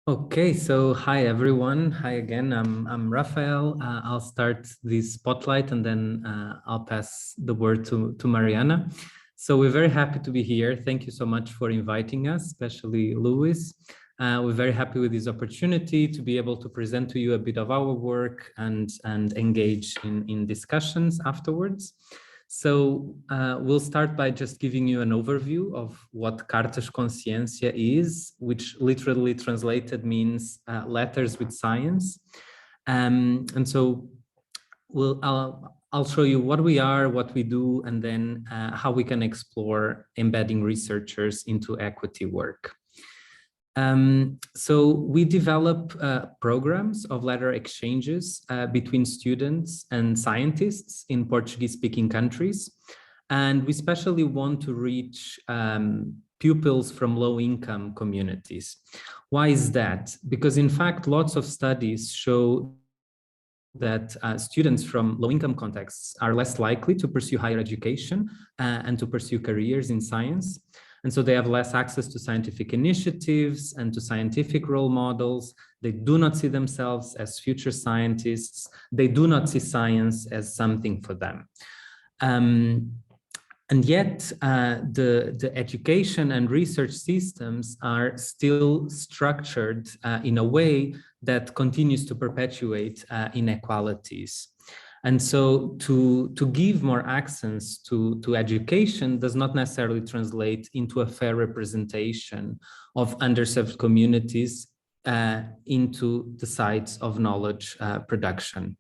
Okay, so hi everyone. Hi again. I'm Rafael. I'll start the spotlight and then I'll pass the word to Mariana. So we're very happy to be here. Thank you so much for inviting us, especially Louis. We're very happy with this opportunity to be able to present to you a bit of our work and engage in discussions afterwards. So we'll start by just giving you an overview of what Cartas Consciência is, which literally translated means letters with science. And so I'll show you what we are, what we do, and then how we can explore embedding researchers into equity work. So we develop programs of letter exchanges between students and scientists in Portuguese-speaking countries. And we especially want to reach pupils from low-income communities. Why is that? Because in fact, lots of studies show that students from low-income contexts are less likely to pursue higher education and to pursue careers in science. And so they have less access to scientific initiatives and to scientific role models. They do not see themselves as future scientists. They do not see science as something for them. And yet the education and research systems are still structured in a way that continues to perpetuate inequalities. And so to give more access to education does not necessarily translate into a fair representation of underserved communities into the sites of knowledge production.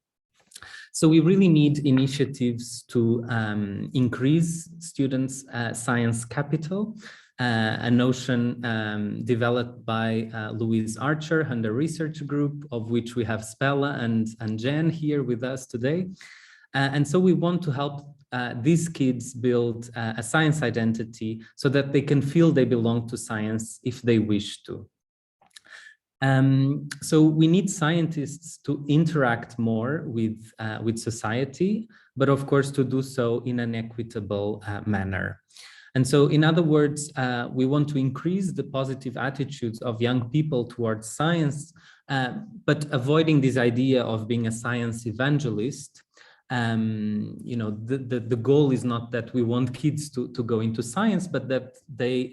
So we really need initiatives to increase students' science capital, a notion developed by Louise Archer and the research group, of which we have Spella and Jen here with us today. And so we want to help these kids build a science identity so that they can feel they belong to science if they wish to. So we need scientists to interact more with society, but of course to do so in an equitable manner. And so in other words, we want to increase the positive attitudes of young people towards science, but avoiding this idea of being a science evangelist. You know, the goal is not that we want kids to go into science, but that they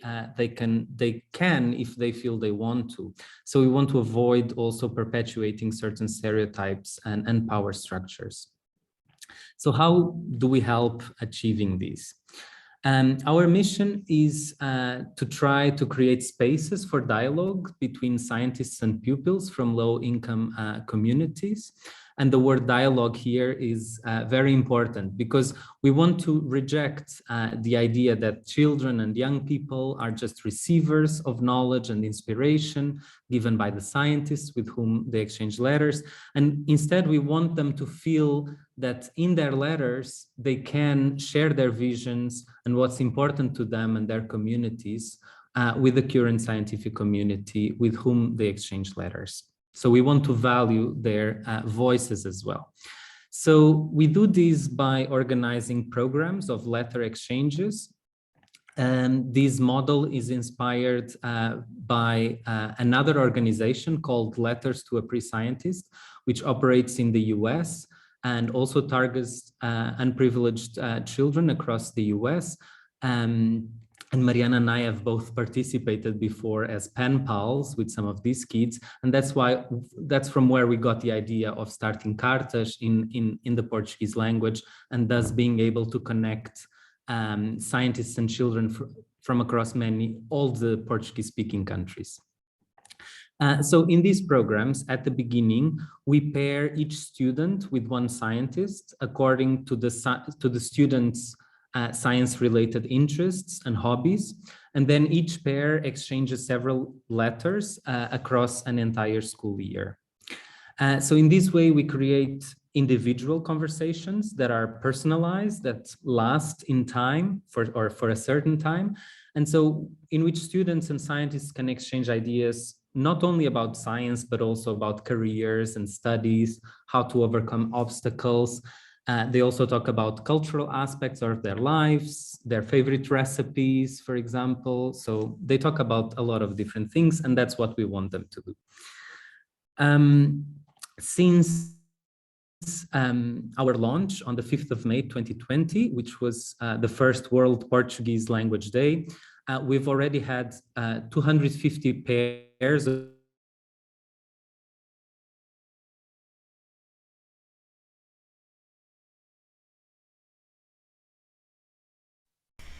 can if they feel they want to. So we want to avoid also perpetuating certain stereotypes and power structures. So how do we help achieving this? Our mission is to try to create spaces for dialogue between scientists and pupils from low-income communities. And the word dialogue here is very important because we want to reject the idea that children and young people are just receivers of knowledge and inspiration given by the scientists with whom they exchange letters. And instead, we want them to feel that in their letters, they can share their visions and what's important to them and their communities with the current scientific community with whom they exchange letters. So we want to value their voices as well. So we do this by organizing programs of letter exchanges. And this model is inspired by another organization called Letters to a Pre-Scientist, which operates in the US and also targets unprivileged children across the US. And Mariana and I have both participated before as pen pals with some of these kids. And that's from where we got the idea of starting Cartas in the Portuguese language, and thus being able to connect scientists and children from across all the Portuguese-speaking countries. So in these programs, at the beginning, we pair each student with one scientist according to the student's science-related interests and hobbies. And then each pair exchanges several letters across an entire school year. So in this way, we create individual conversations that are personalized, that last in time for a certain time. And so in which students and scientists can exchange ideas not only about science, but also about careers and studies, how to overcome obstacles. They also talk about cultural aspects of their lives, their favorite recipes, for example. So they talk about a lot of different things, and that's what we want them to do. Since our launch on the 5th of May 2020, which was the first World Portuguese Language Day, we've already had 250 pairs of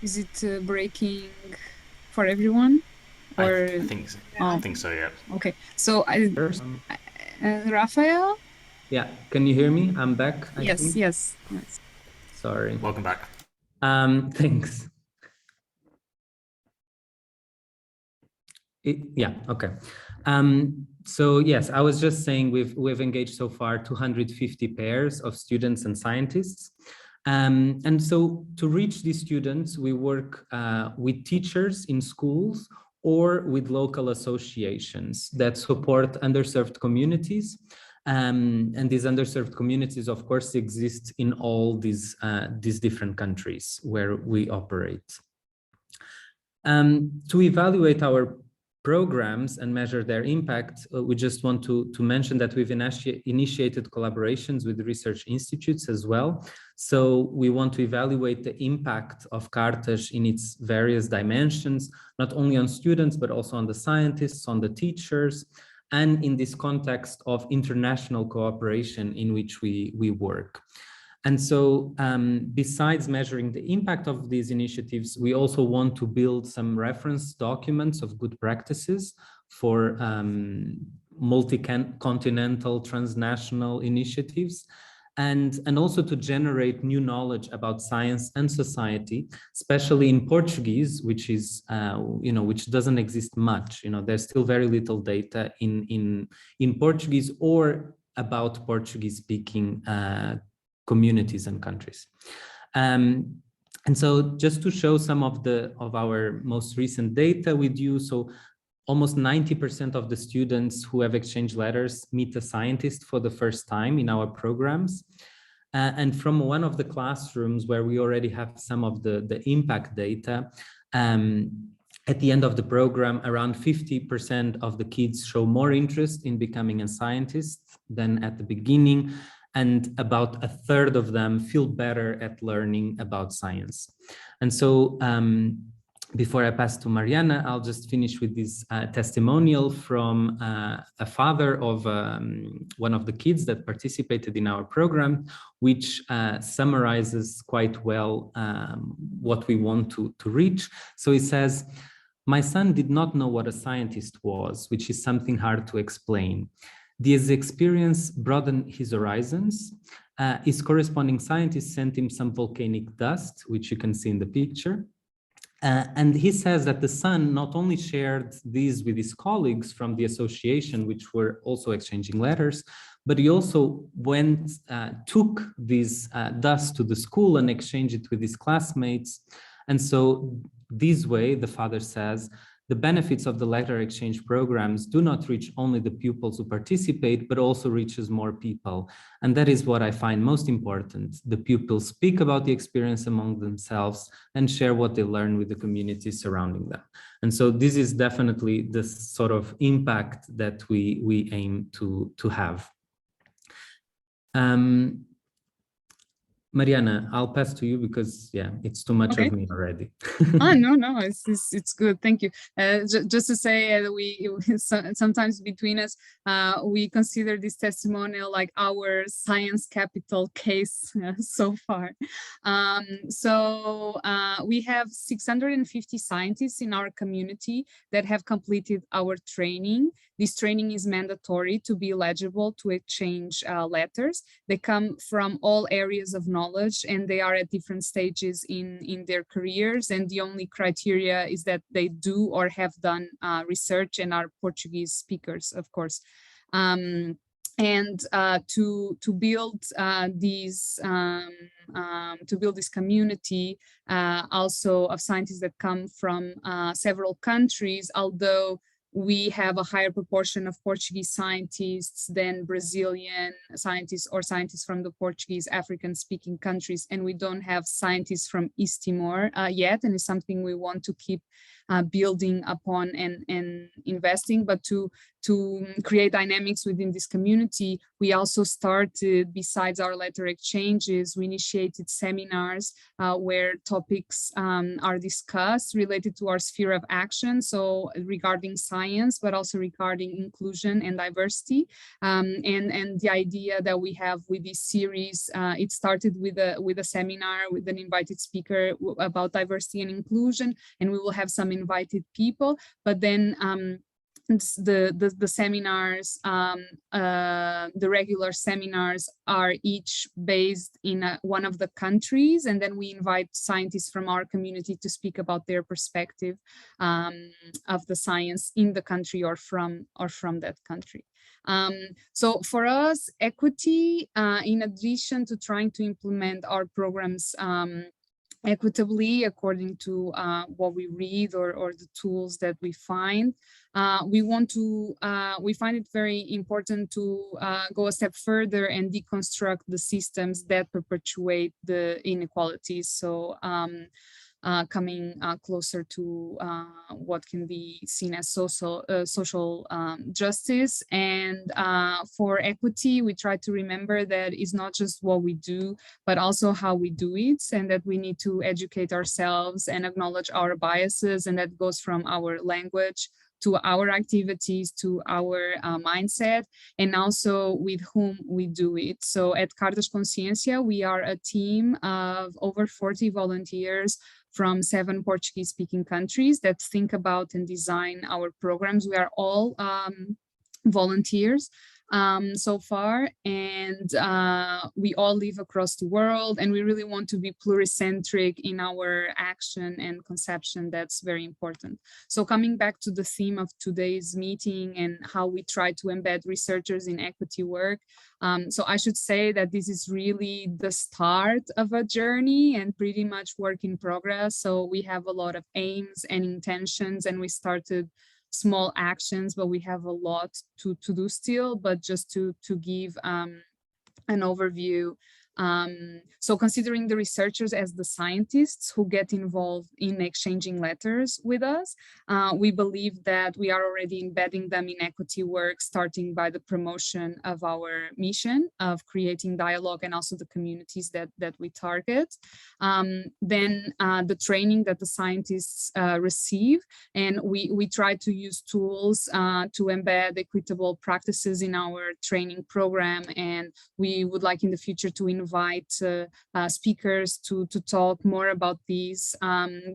Is it breaking for everyone? Or I think so. I think so, yeah. Okay. So Rafael? Yeah, can you hear me? I'm back, I think. Yes. Sorry. Welcome back. Thanks. Yeah, okay. So yes, I was just saying we've engaged so far 250 pairs of students and scientists. And so to reach these students, we work with teachers in schools or with local associations that support underserved communities. And these underserved communities, of course, exist in all these different countries where we operate. To evaluate our programs and measure their impact, we just want to mention that we've initiated collaborations with research institutes as well. So we want to evaluate the impact of Cartas in its various dimensions, not only on students, but also on the scientists, on the teachers, and in this context of international cooperation in which we work. And so besides measuring the impact of these initiatives, we also want to build some reference documents of good practices for multi-continental transnational initiatives, and also to generate new knowledge about science and society, especially in Portuguese, which is which doesn't exist much. There's still very little data in Portuguese or about Portuguese-speaking communities and countries. And so just to show some of our most recent data with you, so almost 90% of the students who have exchanged letters meet a scientist for the first time in our programs. And from one of the classrooms where we already have some of the impact data, at the end of the program, around 50% of the kids show more interest in becoming a scientist than at the beginning, and about a third of them feel better at learning about science. And so before I pass to Mariana, I'll just finish with this testimonial from a father of one of the kids that participated in our program, which summarizes quite well what we want to reach. So he says, "My son did not know what a scientist was, which is something hard to explain. This experience broadened his horizons. His corresponding scientist sent him some volcanic dust, which you can see in the picture. And he says that the son not only shared these with his colleagues from the association, which were also exchanging letters, but he also took this dust to the school and exchanged it with his classmates. And so this way, the father says, the benefits of the letter exchange programs do not reach only the pupils who participate, but also reaches more people. And that is what I find most important. The pupils speak about the experience among themselves and share what they learn with the community surrounding them." And so this is definitely the sort of impact that we aim to have. Mariana, I'll pass to you because it's too much of me already. No, it's good. Thank you. Just to say that we sometimes between us, we consider this testimonial like our science capital case so far. So we have 650 scientists in our community that have completed our training. This training is mandatory to be eligible to exchange letters. They come from all areas of knowledge and they are at different stages in their careers. And the only criteria is that they do or have done research and are Portuguese speakers, of course. And to build this community also of scientists that come from several countries, although we have a higher proportion of Portuguese scientists than Brazilian scientists or scientists from the Portuguese African speaking countries. And we don't have scientists from East Timor yet. And it's something we want to keep building upon and investing, but to create dynamics within this community, we also started, besides our letter exchanges, we initiated seminars where topics are discussed related to our sphere of action. So regarding science, but also regarding inclusion and diversity. And the idea that we have with this series, it started with a seminar with an invited speaker about diversity and inclusion, and we will have some invited people, but then the seminars, the regular seminars are each based in one of the countries, and then we invite scientists from our community to speak about their perspective of the science in the country or from that country. So for us, equity, in addition to trying to implement our programs equitably according to what we read or the tools that we find, we find it very important to go a step further and deconstruct the systems that perpetuate the inequalities. So coming closer to what can be seen as social justice. And for equity, we try to remember that it's not just what we do, but also how we do it, and that we need to educate ourselves and acknowledge our biases, and that goes from our language to our activities, to our mindset, and also with whom we do it. So at Cartas Consciência, we are a team of over 40 volunteers from 7 Portuguese-speaking countries that think about and design our programs. We are all volunteers so far, and we all live across the world, and we really want to be pluricentric in our action and conception. That's very important. So coming back to the theme of today's meeting and how we try to embed researchers in equity work, so I should say that this is really the start of a journey and pretty much work in progress. So we have a lot of aims and intentions, and we started small actions, but we have a lot to do still. But just to give an overview, so considering the researchers as the scientists who get involved in exchanging letters with us, we believe that we are already embedding them in equity work, starting by the promotion of our mission of creating dialogue and also the communities that we target. Then the training that the scientists receive, and we try to use tools to embed equitable practices in our training program, and we would like in the future to invite speakers to talk more about these.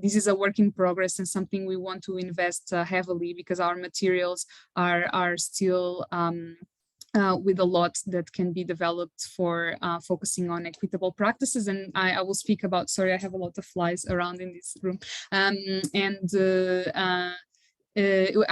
This is a work in progress and something we want to invest heavily, because our materials are still with a lot that can be developed for focusing on equitable practices. And I will speak about, sorry, I have a lot of flies around in this room. I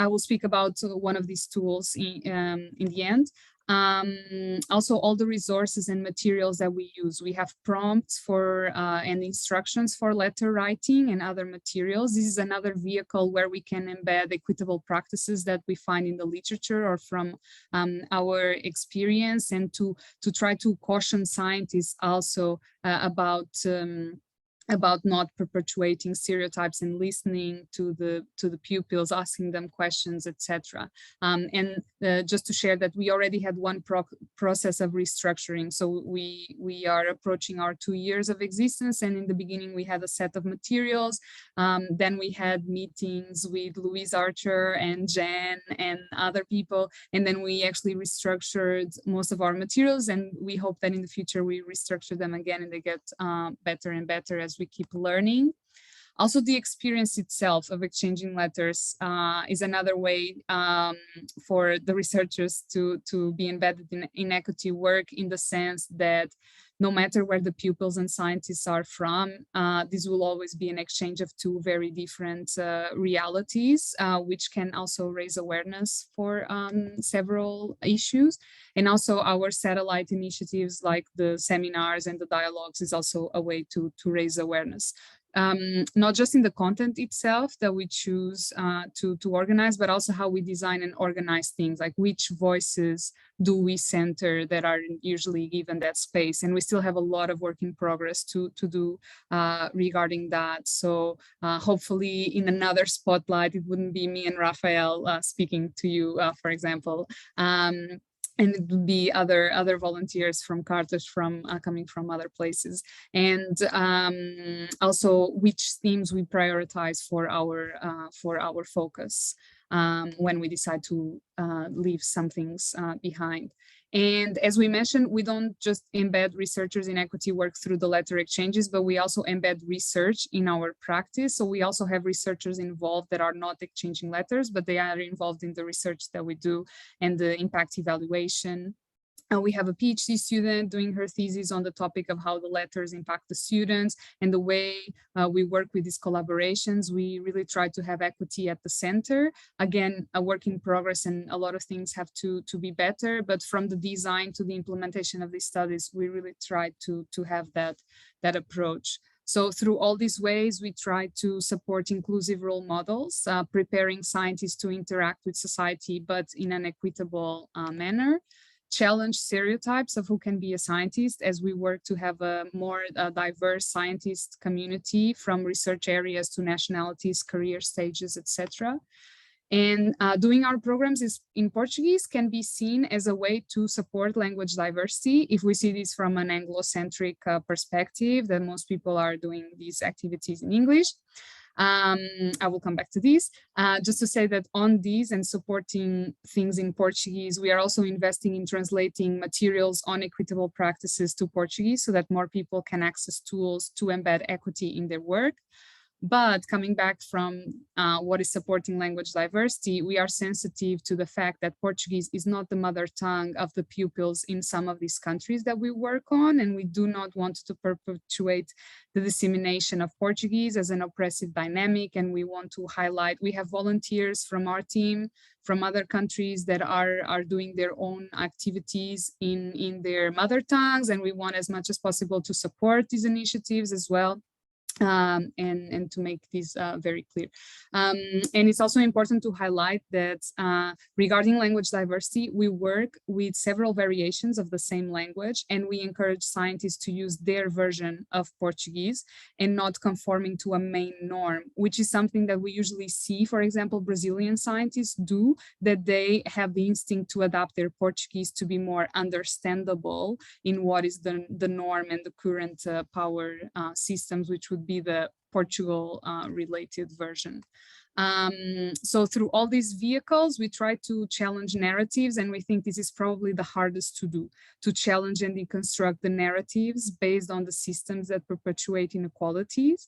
will speak about one of these tools in the end. Also, all the resources and materials that we use. We have prompts for and instructions for letter writing and other materials. This is another vehicle where we can embed equitable practices that we find in the literature or from our experience, and to try to caution scientists also about not perpetuating stereotypes and listening to the pupils, asking them questions, etc. And just to share that we already had one process of restructuring. So we are approaching our 2 years of existence, and in the beginning we had a set of materials. Then we had meetings with Louise Archer and Jen and other people, and then we actually restructured most of our materials, and we hope that in the future we restructure them again and they get better and better as we keep learning. Also, the experience itself of exchanging letters is another way for the researchers to be embedded in equity work, in the sense that no matter where the pupils and scientists are from, this will always be an exchange of 2 very different realities, which can also raise awareness for several issues. And also our satellite initiatives like the seminars and the dialogues is also a way to raise awareness. not just in the content itself that we choose to organize, but also how we design and organize things, like which voices do we center that are usually given that space. And we still have a lot of work in progress to do regarding that. So hopefully in another spotlight, it wouldn't be me and Raphael speaking to you, for example. And it would be other volunteers from Carthage, coming from other places, and also which themes we prioritize for our focus when we decide to leave some things behind. And as we mentioned, we don't just embed researchers in equity work through the letter exchanges, but we also embed research in our practice. So we also have researchers involved that are not exchanging letters, but they are involved in the research that we do and the impact evaluation. We have a PhD student doing her thesis on the topic of how the letters impact the students, and the way we work with these collaborations. We really try to have equity at the center. Again, a work in progress, and a lot of things have to be better, but from the design to the implementation of these studies, we really try to have that approach. So through all these ways, we try to support inclusive role models, preparing scientists to interact with society, but in an equitable manner. Challenge stereotypes of who can be a scientist, as we work to have a more diverse scientist community, from research areas to nationalities, career stages, etc. And doing our programs in Portuguese can be seen as a way to support language diversity, if we see this from an Anglo-centric perspective, that most people are doing these activities in English. I will come back to this. Just to say that on these and supporting things in Portuguese, we are also investing in translating materials on equitable practices to Portuguese, so that more people can access tools to embed equity in their work. But coming back from what is supporting language diversity, we are sensitive to the fact that Portuguese is not the mother tongue of the pupils in some of these countries that we work on, and we do not want to perpetuate the dissemination of Portuguese as an oppressive dynamic. And we want to highlight, we have volunteers from our team from other countries that are doing their own activities in their mother tongues, and we want as much as possible to support these initiatives as well. And to make this very clear. And it's also important to highlight that regarding language diversity, we work with several variations of the same language, and we encourage scientists to use their version of Portuguese and not conforming to a main norm, which is something that we usually see, for example, Brazilian scientists do, that they have the instinct to adapt their Portuguese to be more understandable in what is the norm and the current power systems, which would be the Portugal related version. So through all these vehicles, we try to challenge narratives, and we think this is probably the hardest to do, to challenge and deconstruct the narratives based on the systems that perpetuate inequalities.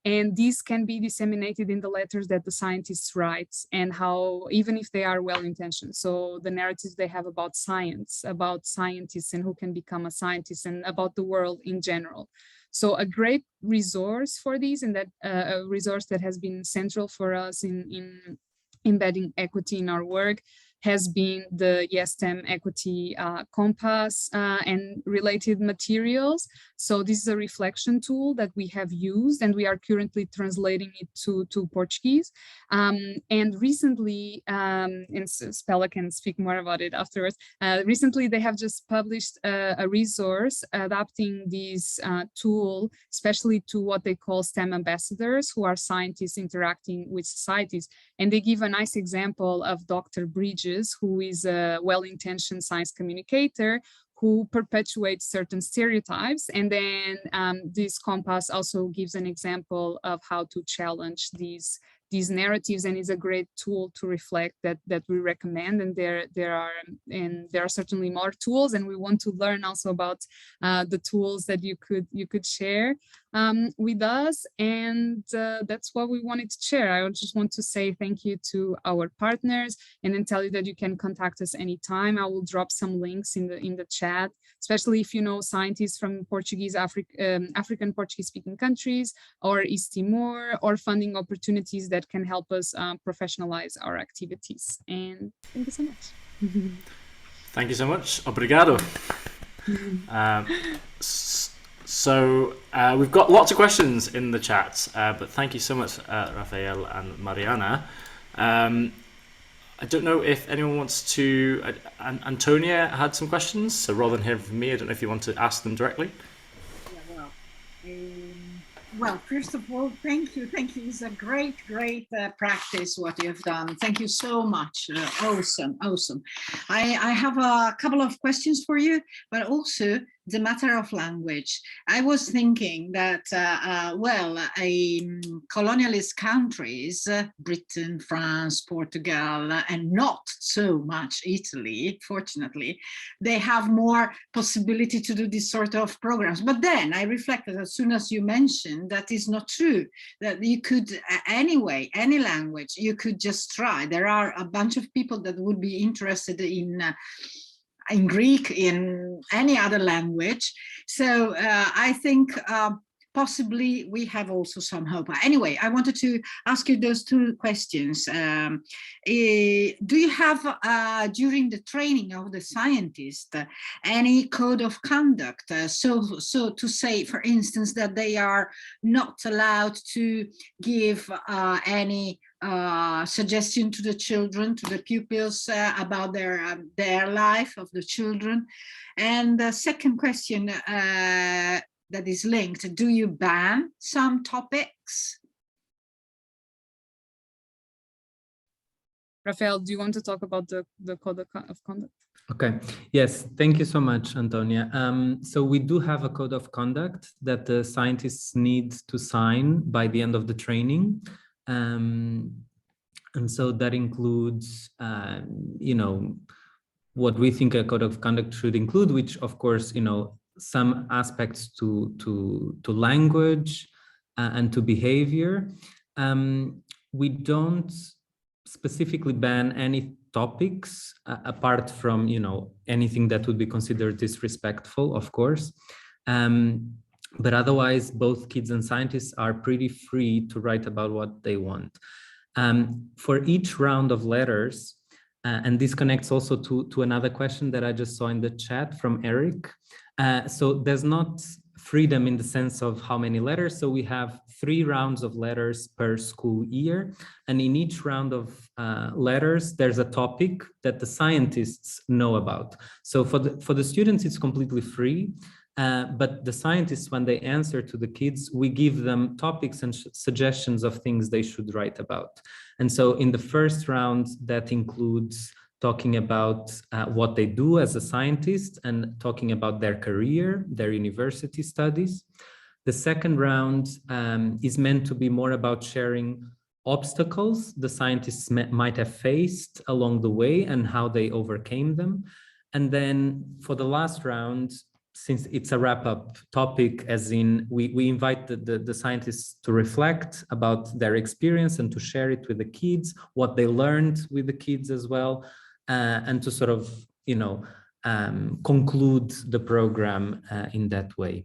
And these can be disseminated in the letters that the scientists write, and how, even if they are well-intentioned. So the narratives they have about science, about scientists and who can become a scientist, and about the world in general. So a great resource for these, and that a resource that has been central for us in embedding equity in our work, has been the YesSTEM Equity Compass and related materials. So this is a reflection tool that we have used, and we are currently translating it to Portuguese. And recently, and Spella can speak more about it afterwards, recently they have just published a resource adapting this tool, especially to what they call STEM ambassadors, who are scientists interacting with societies. And they give a nice example of Dr. Bridges, who is a well-intentioned science communicator who perpetuates certain stereotypes. And then this compass also gives an example of how to challenge these narratives, and is a great tool to reflect that we recommend. And there are certainly more tools, and we want to learn also about the tools that you could share with us. And that's what we wanted to share. I just want to say thank you to our partners, and then tell you that you can contact us anytime. I will drop some links in the chat, especially if you know scientists from African Portuguese speaking countries, or East Timor, or funding opportunities that can help us professionalize our activities. And thank you so much. Thank you so much. Obrigado. So we've got lots of questions in the chat, but thank you so much, Rafael and Mariana. I don't know if anyone wants to. Antonia had some questions, so rather than hearing from me, I don't know if you want to ask them directly. Yeah, well, first of all, thank you. Thank you. It's a great practice what you've done. Thank you so much. Awesome. I have a couple of questions for you, but also the matter of language. I was thinking that, colonialist countries, Britain, France, Portugal, and not so much Italy, fortunately, they have more possibility to do this sort of programs. But then I reflected, as soon as you mentioned, that is not true, that you could, anyway, any language, you could just try. There are a bunch of people that would be interested in Greek, in any other language. So I think possibly we have also some hope. Anyway, I wanted to ask you those two questions. Do you have, during the training of the scientist, any code of conduct? So to say, for instance, that they are not allowed to give any suggestion to the children, to the pupils about their life of the children. And the second question that is linked, do you ban some topics? Rafael, do you want to talk about the code of conduct? Okay, yes, thank you so much, Antonia. So we do have a code of conduct that the scientists need to sign by the end of the training. And so that includes, what we think a code of conduct should include, which of course, some aspects to language and to behavior. We don't specifically ban any topics apart from, anything that would be considered disrespectful, of course. But otherwise, both kids and scientists are pretty free to write about what they want. For each round of letters, and this connects also to another question that I just saw in the chat from Eric. So there's not freedom in the sense of how many letters. So we have 3 rounds of letters per school year. And in each round of letters, there's a topic that the scientists know about. So for the students, it's completely free. But the scientists, when they answer to the kids, we give them topics and suggestions of things they should write about. And so in the first round, that includes talking about what they do as a scientist and talking about their career, their university studies. The second round is meant to be more about sharing obstacles the scientists might have faced along the way and how they overcame them. And then for the last round, since it's a wrap-up topic, as in we invite the scientists to reflect about their experience and to share it with the kids, what they learned with the kids as well, and to sort of, conclude the program in that way.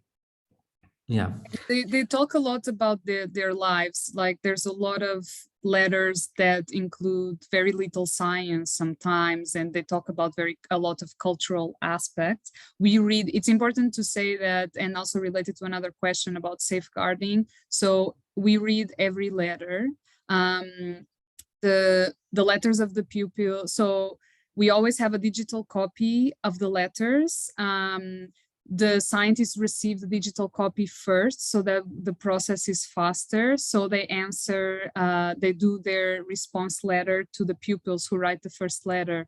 Yeah. They talk a lot about their lives. Like there's a lot of letters that include very little science sometimes, and they talk about a lot of cultural aspects. We read, it's important to say that, and also related to another question about safeguarding. So we read every letter, the letters of the pupil. So we always have a digital copy of the letters. The scientists receive the digital copy first so that the process is faster. So they answer, they do their response letter to the pupils who write the first letter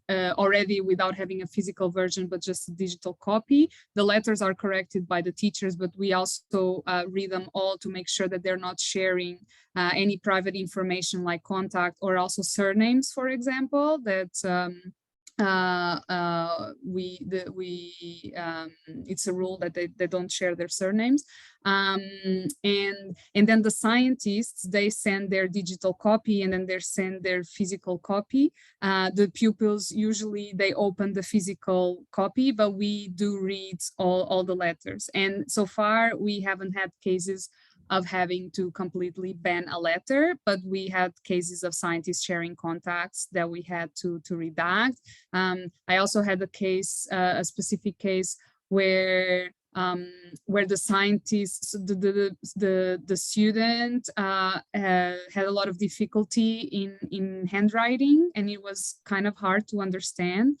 already without having a physical version, but just a digital copy. The letters are corrected by the teachers, but we also read them all to make sure that they're not sharing any private information like contact or also surnames, for example, that it's a rule that they don't share their surnames, and then the scientists, they send their digital copy and then they send their physical copy. The pupils, usually they open the physical copy, but we do read all the letters, and so far we haven't had cases of having to completely ban a letter, but we had cases of scientists sharing contacts that we had to redact. I also had a case, a specific case where where the scientists, the student had a lot of difficulty in handwriting, and it was kind of hard to understand.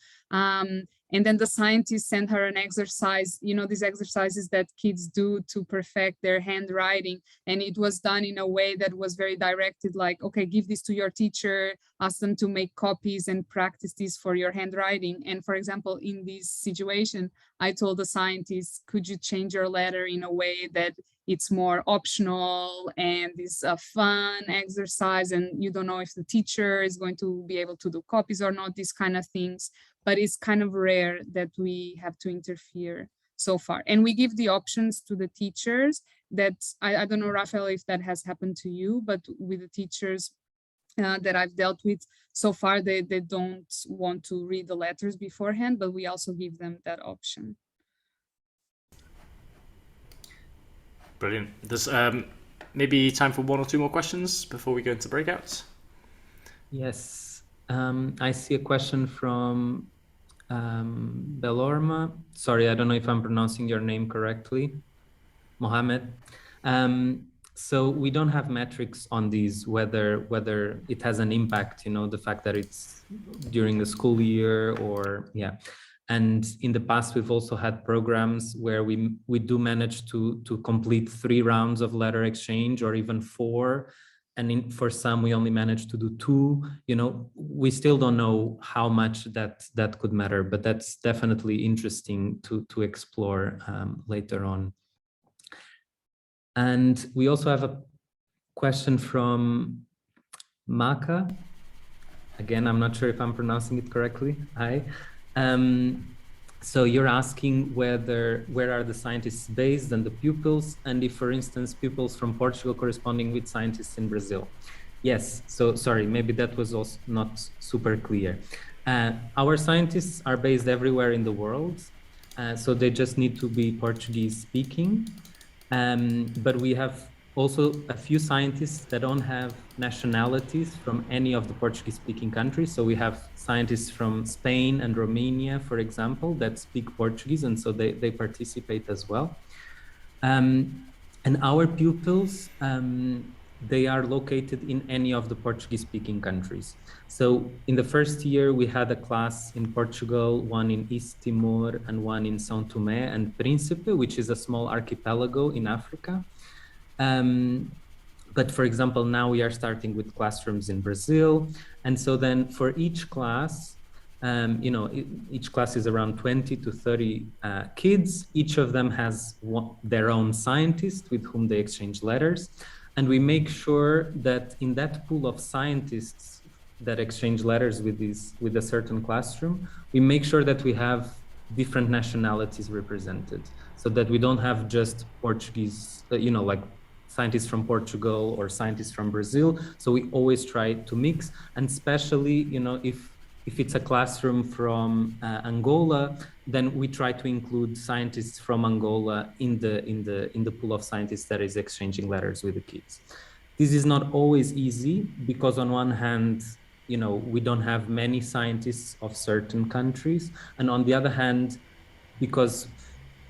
And then the scientist sent her an exercise, you know, these exercises that kids do to perfect their handwriting. And it was done in a way that was very directed, like, okay, give this to your teacher, ask them to make copies and practice this for your handwriting. And for example, in this situation, I told the scientist, could you change your letter in a way that it's more optional and is a fun exercise, and you don't know if the teacher is going to be able to do copies or not, these kind of things. But it's kind of rare that we have to interfere so far. And we give the options to the teachers that, I don't know, Rafael, if that has happened to you, but with the teachers that I've dealt with so far, they don't want to read the letters beforehand, but we also give them that option. Brilliant. There's maybe time for one or two more questions before we go into breakouts. Yes, I see a question from Belorma. Sorry, I don't know if I'm pronouncing your name correctly, Mohammed. So we don't have metrics on these, whether it has an impact, you know, the fact that it's during the school year or, yeah. And in the past, we've also had programs where we do manage to complete 3 rounds of letter exchange or even 4. And for some, we only managed to do 2. You know, we still don't know how much that could matter, but that's definitely interesting to explore later on. And we also have a question from Maka. Again, I'm not sure if I'm pronouncing it correctly. Hi. So you're asking where are the scientists based and the pupils, and if, for instance, pupils from Portugal corresponding with scientists in Brazil. Yes, so sorry, maybe that was also not super clear. Our scientists are based everywhere in the world, so they just need to be Portuguese speaking. But we have also a few scientists that don't have nationalities from any of the Portuguese-speaking countries. So we have scientists from Spain and Romania, for example, that speak Portuguese, and so they participate as well. And our pupils, they are located in any of the Portuguese-speaking countries. So in the first year, we had a class in Portugal, one in East Timor, and one in São Tomé and Príncipe, which is a small archipelago in Africa. But for example, now we are starting with classrooms in Brazil. And so then for each class, you know, each class is around 20 to 30 kids. Each of them has their own scientist with whom they exchange letters. And we make sure that in that pool of scientists that exchange letters with a certain classroom, we make sure that we have different nationalities represented, so that we don't have just Portuguese, you know, like scientists from Portugal or scientists from Brazil. So we always try to mix, and especially, you know, if it's a classroom from Angola, then we try to include scientists from Angola in the pool of scientists that is exchanging letters with the kids. This is not always easy because on one hand, you know, we don't have many scientists of certain countries, and on the other hand, because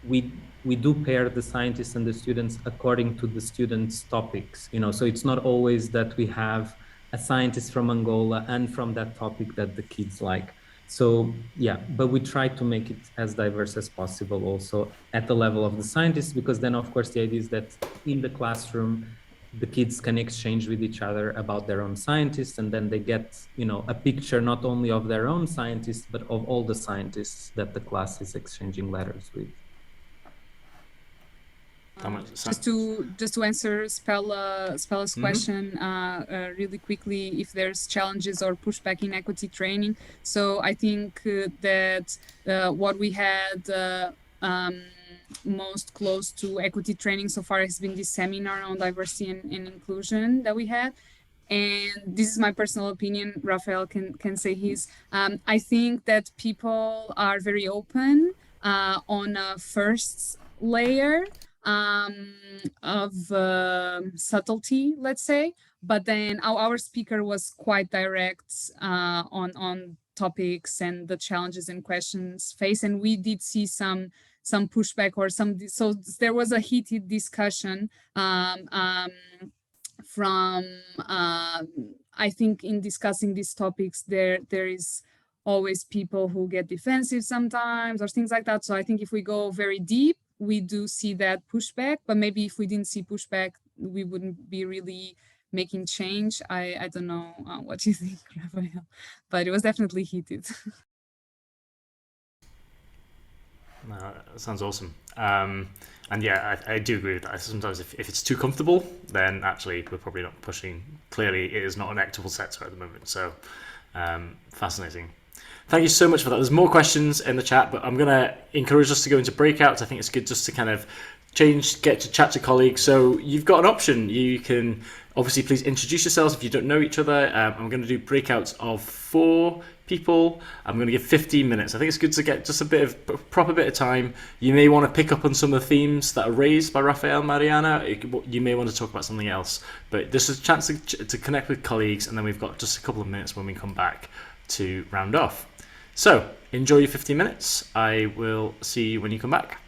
we do pair the scientists and the students according to the students' topics, you know, so it's not always that we have a scientist from Angola and from that topic that the kids like. So yeah, but we try to make it as diverse as possible also at the level of the scientists, because then of course the idea is that in the classroom, the kids can exchange with each other about their own scientists, and then they get, you know, a picture not only of their own scientists, but of all the scientists that the class is exchanging letters with. Just to answer Spella's question really quickly, if there's challenges or pushback in equity training. So I think that what we had most close to equity training so far has been this seminar on diversity and inclusion that we had. And this is my personal opinion, Rafael can say his. I think that people are very open on a first layer of subtlety, let's say, but then our speaker was quite direct on topics and the challenges and questions faced, and we did see some pushback or so there was a heated discussion from I think in discussing these topics there is always people who get defensive sometimes or things like that. So I think if we go very deep, we do see that pushback, but maybe if we didn't see pushback, we wouldn't be really making change. I don't know what you think, Raphael, but it was definitely heated. No, that sounds awesome. And yeah, I do agree with that. Sometimes if it's too comfortable, then actually we're probably not pushing. Clearly, it is not an equitable sector at the moment. So fascinating. Thank you so much for that. There's more questions in the chat, but I'm going to encourage us to go into breakouts. I think it's good just to kind of get to chat to colleagues. So you've got an option. You can obviously please introduce yourselves if you don't know each other. I'm going to do breakouts of 4 people. I'm going to give 15 minutes. I think it's good to get just a proper bit of time. You may want to pick up on some of the themes that are raised by Raphael, Mariana. You may want to talk about something else, but this is a chance to connect with colleagues, and then we've got just a couple of minutes when we come back to round off. So enjoy your 15 minutes. I will see you when you come back.